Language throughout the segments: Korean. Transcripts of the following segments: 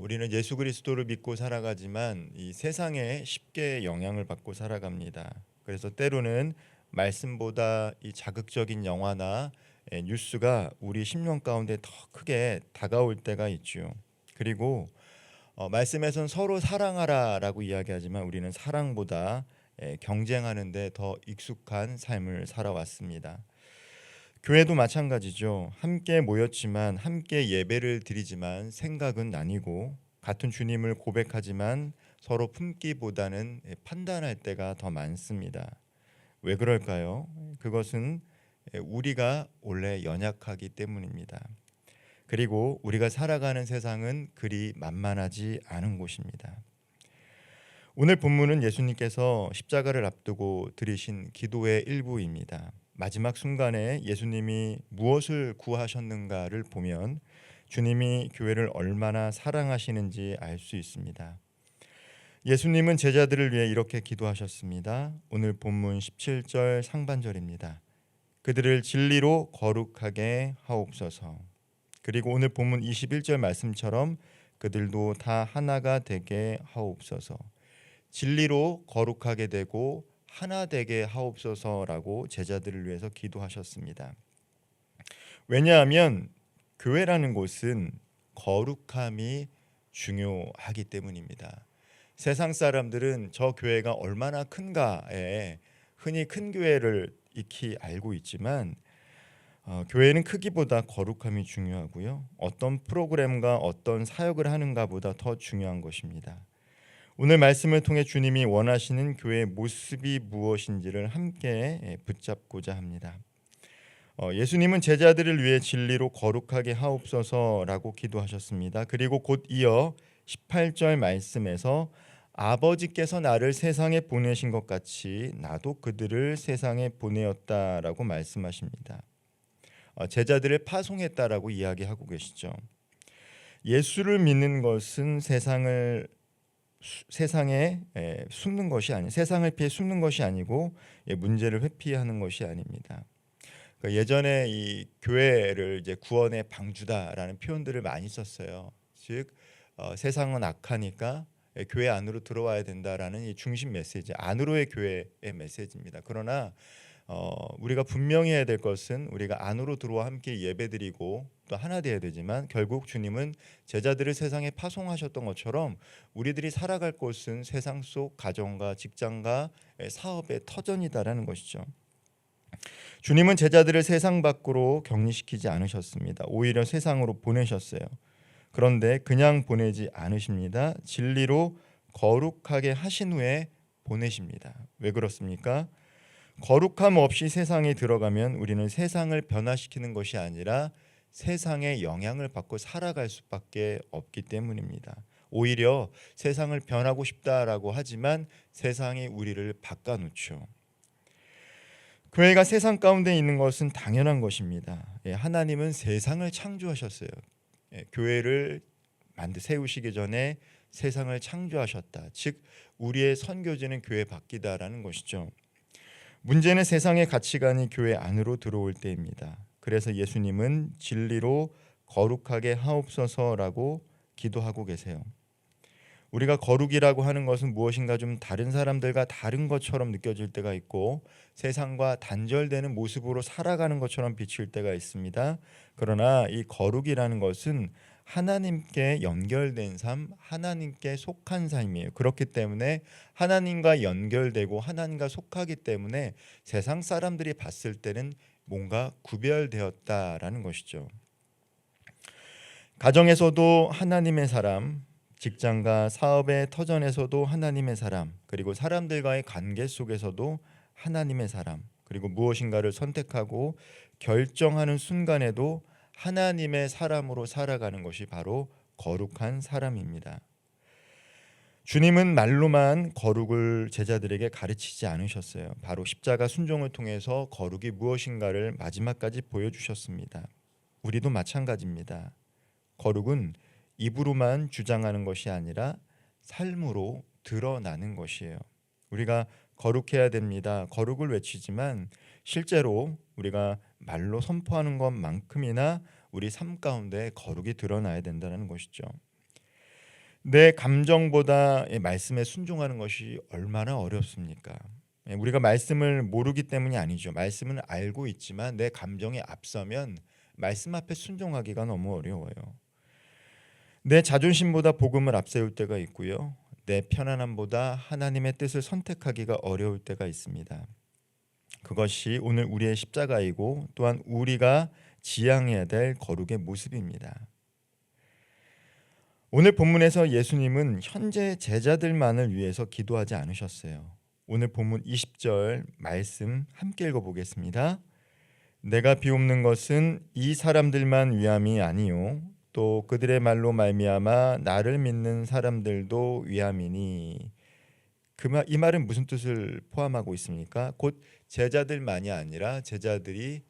우리는 예수 그리스도를 믿고 살아가지만 이 세상에 쉽게 영향을 받고 살아갑니다. 그래서 때로는 말씀보다 이 자극적인 영화나 뉴스가 우리 심령 가운데 더 크게 다가올 때가 있죠. 그리고 말씀에선 서로 사랑하라라고 이야기하지만 우리는 사랑보다 경쟁하는 데 더 익숙한 삶을 살아왔습니다. 교회도 마찬가지죠. 함께 모였지만 함께 예배를 드리지만 생각은 나뉘고 같은 주님을 고백하지만 서로 품기보다는 판단할 때가 더 많습니다. 왜 그럴까요? 그것은 우리가 원래 연약하기 때문입니다. 그리고 우리가 살아가는 세상은 그리 만만하지 않은 곳입니다. 오늘 본문은 예수님께서 십자가를 앞두고 드리신 기도의 일부입니다. 마지막 순간에 예수님이 무엇을 구하셨는가를 보면 주님이 교회를 얼마나 사랑하시는지 알 수 있습니다. 예수님은 제자들을 위해 이렇게 기도하셨습니다. 오늘 본문 17절 상반절입니다. 그들을 진리로 거룩하게 하옵소서. 그리고 오늘 본문 21절 말씀처럼 그들도 다 하나가 되게 하옵소서. 진리로 거룩하게 되고 하나 되게 하옵소서라고 제자들을 위해서 기도하셨습니다. 왜냐하면 교회라는 곳은 거룩함이 중요하기 때문입니다. 세상 사람들은 저 교회가 얼마나 큰가에 흔히 큰 교회를 익히 알고 있지만 교회는 크기보다 거룩함이 중요하고요. 어떤 프로그램과 어떤 사역을 하는가보다 더 중요한 것입니다. 오늘 말씀을 통해 주님이 원하시는 교회의 모습이 무엇인지를 함께 붙잡고자 합니다. 예수님은 제자들을 위해 진리로 거룩하게 하옵소서라고 기도하셨습니다. 그리고 곧 이어 18절 말씀에서 아버지께서 나를 세상에 보내신 것 같이 나도 그들을 세상에 보내었다라고 말씀하십니다. 제자들을 파송했다라고 이야기하고 계시죠. 예수를 믿는 것은 세상에 숨는 것이 아니, 세상을 피해 숨는 것이 아니고 문제를 회피하는 것이 아닙니다. 예전에 이 교회를 이제 구원의 방주다라는 표현들을 많이 썼어요. 즉 세상은 악하니까 교회 안으로 들어와야 된다라는 이 중심 메시지, 안으로의 교회의 메시지입니다. 그러나 우리가 분명히 해야 될 것은 우리가 안으로 들어와 함께 예배드리고 또 하나 되어야 되지만 결국 주님은 제자들을 세상에 파송하셨던 것처럼 우리들이 살아갈 곳은 세상 속 가정과 직장과 사업의 터전이다라는 것이죠. 주님은 제자들을 세상 밖으로 격리시키지 않으셨습니다. 오히려 세상으로 보내셨어요. 그런데 그냥 보내지 않으십니다. 진리로 거룩하게 하신 후에 보내십니다. 왜 그렇습니까? 거룩함 없이 세상에 들어가면 우리는 세상을 변화시키는 것이 아니라 세상의 영향을 받고 살아갈 수밖에 없기 때문입니다. 오히려 세상을 변하고 싶다라고 하지만 세상이 우리를 바꿔놓죠. 교회가 세상 가운데 있는 것은 당연한 것입니다. 하나님은 세상을 창조하셨어요. 교회를 세우시기 전에 세상을 창조하셨다. 즉 우리의 선교지는 교회 밖이다라는 것이죠. 문제는 세상의 가치관이 교회 안으로 들어올 때입니다. 그래서 예수님은 진리로 거룩하게 하옵소서라고 기도하고 계세요. 우리가 거룩이라고 하는 것은 무엇인가 좀 다른 사람들과 다른 것처럼 느껴질 때가 있고 세상과 단절되는 모습으로 살아가는 것처럼 비칠 때가 있습니다. 그러나 이 거룩이라는 것은 하나님께 연결된 삶, 하나님께 속한 삶이에요. 그렇기 때문에 하나님과 연결되고 하나님과 속하기 때문에 세상 사람들이 봤을 때는 뭔가 구별되었다라는 것이죠. 가정에서도 하나님의 사람, 직장과 사업의 터전에서도 하나님의 사람, 그리고 사람들과의 관계 속에서도 하나님의 사람, 그리고 무엇인가를 선택하고 결정하는 순간에도 하나님의 사람으로 살아가는 것이 바로 거룩한 사람입니다. 주님은 말로만 거룩을 제자들에게 가르치지 않으셨어요. 바로 십자가 순종을 통해서 거룩이 무엇인가를 마지막까지 보여주셨습니다. 우리도 마찬가지입니다. 거룩은 입으로만 주장하는 것이 아니라 삶으로 드러나는 것이에요. 우리가 거룩해야 됩니다. 거룩을 외치지만 실제로 우리가 말로 선포하는 것만큼이나 우리 삶 가운데 거룩이 드러나야 된다는 것이죠. 내 감정보다 말씀에 순종하는 것이 얼마나 어렵습니까? 우리가 말씀을 모르기 때문이 아니죠. 말씀은 알고 있지만 내 감정에 앞서면 말씀 앞에 순종하기가 너무 어려워요. 내 자존심보다 복음을 앞세울 때가 있고요. 내 편안함보다 하나님의 뜻을 선택하기가 어려울 때가 있습니다. 그것이 오늘 우리의 십자가이고 또한 우리가 지향해야 될 거룩의 모습입니다. 오늘 본문에서 예수님은 현재 제자들만을 위해서 기도하지 않으셨어요. 오늘 본문 20절 말씀 함께 읽어보겠습니다. 내가 비옵는 것은 이 사람들만 위함이 아니요 또 그들의 말로 말미암아 나를 믿는 사람들도 위함이니. 이 말은 무슨 뜻을 포함하고 있습니까? 곧 제자들만이 아니라 제자들이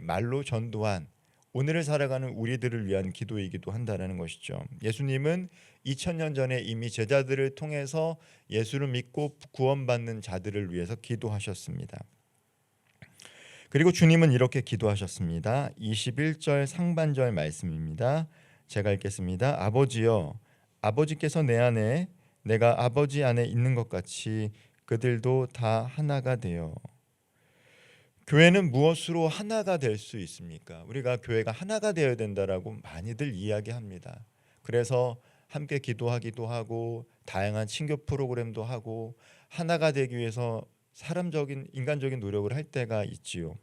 말로 전도한 오늘을 살아가는 우리들을 위한 기도이기도 한다는 것이죠. 예수님은 2000년 전에 이미 제자들을 통해서 예수를 믿고 구원받는 자들을 위해서 기도하셨습니다. 그리고 주님은 이렇게 기도하셨습니다. 21절 상반절 말씀입니다. 제가 읽겠습니다. 아버지여, 아버지께서 내 안에 내가 아버지 안에 있는 것 같이 그들도 다 하나가 되어. 교회는 무엇으로 하나가 될 수 있습니까? 우리가 교회가 하나가 되어야 된다라고 많이들 이야기합니다. 그래서 함께 기도하기도 하고 다양한 친교 프로그램도 하고 하나가 되기 위해서 사람적인 인간적인 노력을 할 때가 있지요.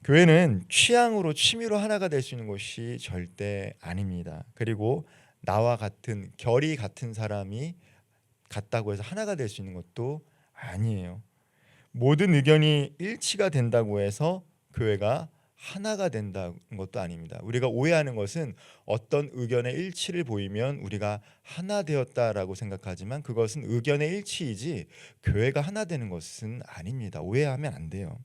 교회는 취향으로 취미로 하나가 될 수 있는 것이 절대 아닙니다. 그리고 나와 같은 결이 같은 사람이 같다고 해서 하나가 될 수 있는 것도 아니에요. 모든 의견이 일치가 된다고 해서 교회가 하나가 된다는 것도 아닙니다. 우리가 오해하는 것은 어떤 의견의 일치를 보이면 우리가 하나 되었다라고 생각하지만 그것은 의견의 일치이지 교회가 하나 되는 것은 아닙니다. 오해하면 안 돼요.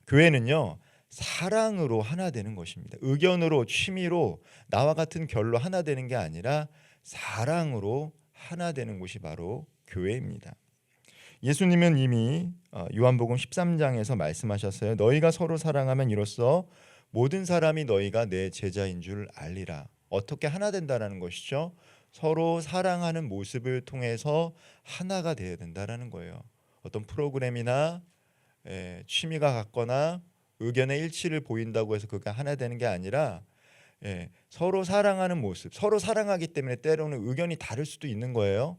교회는요, 사랑으로 하나 되는 것입니다. 의견으로 취미로 나와 같은 결로 하나 되는 게 아니라 사랑으로 하나 되는 곳이 바로 교회입니다. 예수님은 이미 요한복음 13장에서 말씀하셨어요. 너희가 서로 사랑하면 이로써 모든 사람이 너희가 내 제자인 줄 알리라. 어떻게 하나 된다라는 것이죠? 서로 사랑하는 모습을 통해서 하나가 되어야 된다라는 거예요. 어떤 프로그램이나 취미가 같거나 의견의 일치를 보인다고 해서 그게 하나 되는 게 아니라 서로 사랑하는 모습, 서로 사랑하기 때문에 때로는 의견이 다를 수도 있는 거예요.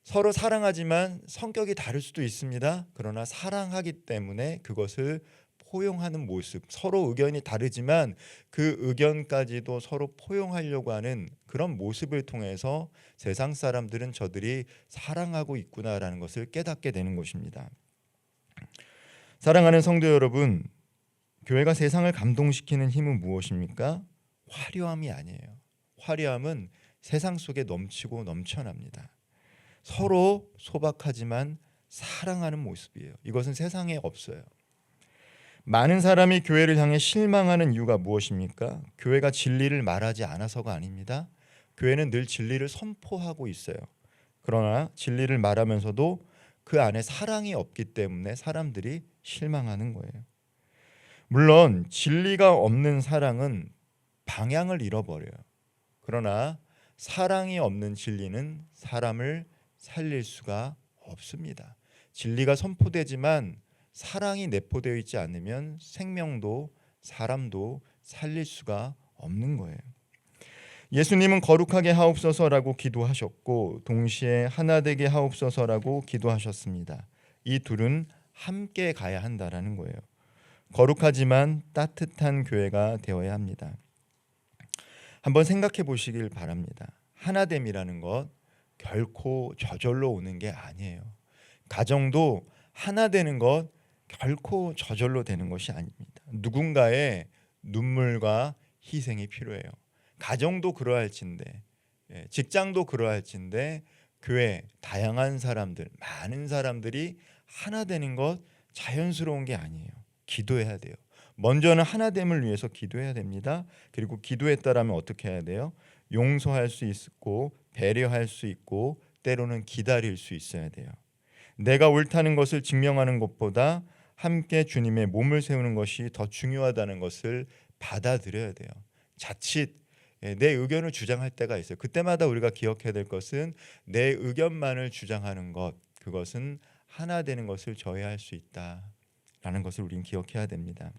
서로 사랑하지만 성격이 다를 수도 있습니다. 그러나 사랑하기 때문에 그것을 포용하는 모습, 서로 의견이 다르지만 그 의견까지도 서로 포용하려고 하는 그런 모습을 통해서 세상 사람들은 저들이 사랑하고 있구나라는 것을 깨닫게 되는 것입니다. 사랑하는 성도 여러분, 교회가 세상을 감동시키는 힘은 무엇입니까? 화려함이 아니에요. 화려함은 세상 속에 넘치고 넘쳐납니다. 서로 소박하지만 사랑하는 모습이에요. 이것은 세상에 없어요. 많은 사람이 교회를 향해 실망하는 이유가 무엇입니까? 교회가 진리를 말하지 않아서가 아닙니다. 교회는 늘 진리를 선포하고 있어요. 그러나 진리를 말하면서도 그 안에 사랑이 없기 때문에 사람들이 실망하는 거예요. 물론 진리가 없는 사랑은 방향을 잃어버려요. 그러나 사랑이 없는 진리는 사람을 살릴 수가 없습니다. 진리가 선포되지만 사랑이 내포되어 있지 않으면 생명도 사람도 살릴 수가 없는 거예요. 예수님은 거룩하게 하옵소서라고 기도하셨고 동시에 하나 되게 하옵소서라고 기도하셨습니다. 이 둘은 함께 가야 한다라는 거예요. 거룩하지만 따뜻한 교회가 되어야 합니다. 한번 생각해 보시길 바랍니다. 하나됨이라는 것 결코 저절로 오는 게 아니에요. 가정도 하나 되는 것 결코 저절로 되는 것이 아닙니다. 누군가의 눈물과 희생이 필요해요. 가정도 그러할진데 직장도 그러할진데 교회 다양한 사람들 많은 사람들이 하나 되는 것 자연스러운 게 아니에요. 기도해야 돼요. 먼저는 하나됨을 위해서 기도해야 됩니다. 그리고 기도했다라면 어떻게 해야 돼요? 용서할 수 있고 배려할 수 있고 때로는 기다릴 수 있어야 돼요. 내가 옳다는 것을 증명하는 것보다 함께 주님의 몸을 세우는 것이 더 중요하다는 것을 받아들여야 돼요. 자칫 내 의견을 주장할 때가 있어요. 그때마다 우리가 기억해야 될 것은 내 의견만을 주장하는 것, 그것은 하나 되는 것을 저해할 수 있다라는 것을 우리는 기억해야 됩니다.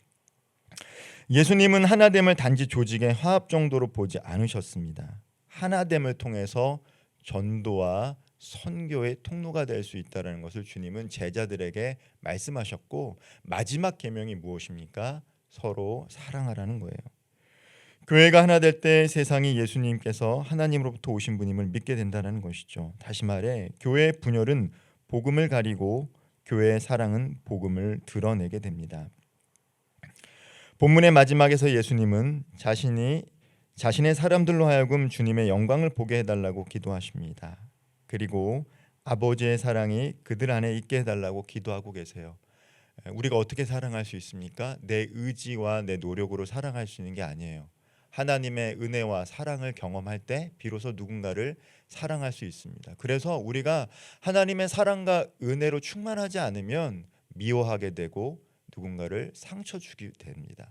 예수님은 하나됨을 단지 조직의 화합 정도로 보지 않으셨습니다. 하나됨을 통해서 전도와 선교의 통로가 될 수 있다는 것을 주님은 제자들에게 말씀하셨고, 마지막 계명이 무엇입니까? 서로 사랑하라는 거예요. 교회가 하나 될 때 세상이 예수님께서 하나님으로부터 오신 분임을 믿게 된다는 것이죠. 다시 말해 교회의 분열은 복음을 가리고 교회의 사랑은 복음을 드러내게 됩니다. 본문의 마지막에서 예수님은 자신의 사람들로 하여금 주님의 영광을 보게 해달라고 기도하십니다. 그리고 아버지의 사랑이 그들 안에 있게 해달라고 기도하고 계세요. 우리가 어떻게 사랑할 수 있습니까? 내 의지와 내 노력으로 사랑할 수 있는 게 아니에요. 하나님의 은혜와 사랑을 경험할 때 비로소 누군가를 사랑할 수 있습니다. 그래서 우리가 하나님의 사랑과 은혜로 충만하지 않으면 미워하게 되고 누군가를 상처 주게 됩니다.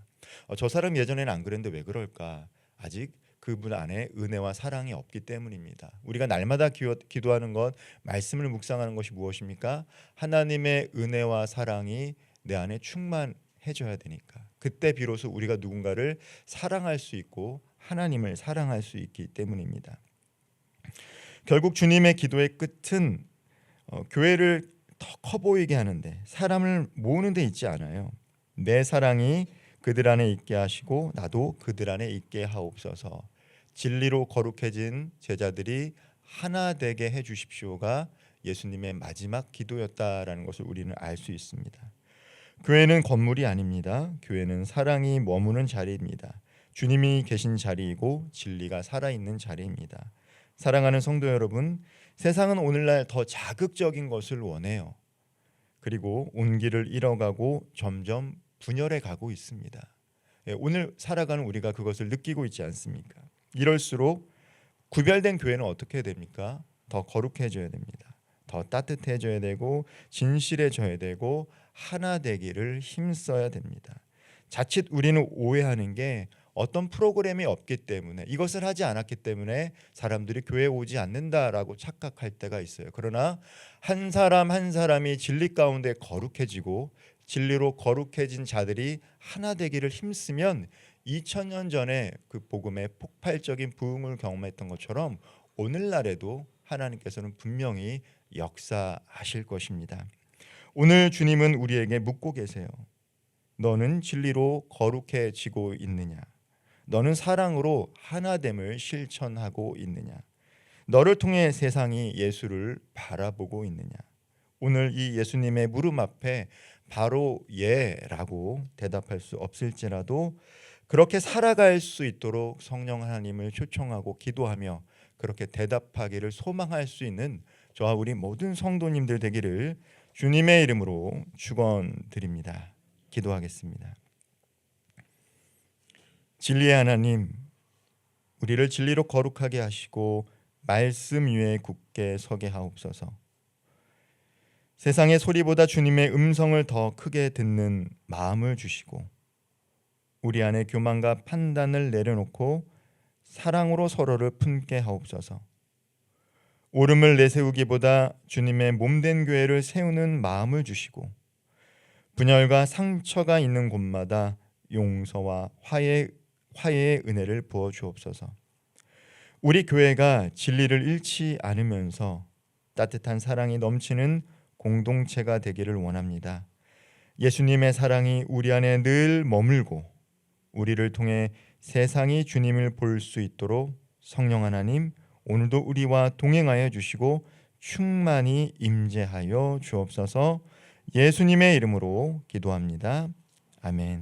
저 사람 예전에는 안 그랬는데 왜 그럴까? 아직 그분 안에 은혜와 사랑이 없기 때문입니다. 우리가 날마다 기도하는 것, 말씀을 묵상하는 것이 무엇입니까? 하나님의 은혜와 사랑이 내 안에 충만해져야 되니까. 그때 비로소 우리가 누군가를 사랑할 수 있고 하나님을 사랑할 수 있기 때문입니다. 결국 주님의 기도의 끝은 교회를 더 커 보이게 하는데, 사람을 모으는 데 있지 않아요. 내 사랑이 그들 안에 있게 하시고 나도 그들 안에 있게 하옵소서. 진리로 거룩해진 제자들이 하나 되게 해 주십시오가 예수님의 마지막 기도였다라는 것을 우리는 알 수 있습니다. 교회는 건물이 아닙니다. 교회는 사랑이 머무는 자리입니다. 주님이 계신 자리이고 진리가 살아있는 자리입니다. 사랑하는 성도 여러분, 세상은 오늘날 더 자극적인 것을 원해요. 그리고 온기를 잃어가고 점점 분열해 가고 있습니다. 오늘 살아가는 우리가 그것을 느끼고 있지 않습니까? 이럴수록 구별된 교회는 어떻게 됩니까? 더 거룩해져야 됩니다. 더 따뜻해져야 되고 진실해져야 되고 하나 되기를 힘써야 됩니다. 자칫 우리는 오해하는 게 어떤 프로그램이 없기 때문에, 이것을 하지 않았기 때문에 사람들이 교회에 오지 않는다라고 착각할 때가 있어요. 그러나 한 사람 한 사람이 진리 가운데 거룩해지고 진리로 거룩해진 자들이 하나 되기를 힘쓰면 2000년 전에 그 복음의 폭발적인 부흥을 경험했던 것처럼 오늘날에도 하나님께서는 분명히 역사하실 것입니다. 오늘 주님은 우리에게 묻고 계세요. 너는 진리로 거룩해지고 있느냐? 너는 사랑으로 하나됨을 실천하고 있느냐? 너를 통해 세상이 예수를 바라보고 있느냐? 오늘 이 예수님의 물음 앞에 바로 예라고 대답할 수 없을지라도 그렇게 살아갈 수 있도록 성령 하나님을 초청하고 기도하며 그렇게 대답하기를 소망할 수 있는 저와 우리 모든 성도님들 되기를 주님의 이름으로 축원드립니다. 기도하겠습니다. 진리의 하나님, 우리를 진리로 거룩하게 하시고 말씀 위에 굳게 서게 하옵소서. 세상의 소리보다 주님의 음성을 더 크게 듣는 마음을 주시고 우리 안에 교만과 판단을 내려놓고 사랑으로 서로를 품게 하옵소서. 오름을 내세우기보다 주님의 몸된 교회를 세우는 마음을 주시고 분열과 상처가 있는 곳마다 용서와 화해의 은혜를 부어 주옵소서. 우리 교회가 진리를 잃지 않으면서 따뜻한 사랑이 넘치는 공동체가 되기를 원합니다. 예수님의 사랑이 우리 안에 늘 머물고 우리를 통해 세상이 주님을 볼 수 있도록 성령 하나님 오늘도 우리와 동행하여 주시고 충만히 임재하여 주옵소서. 예수님의 이름으로 기도합니다. 아멘.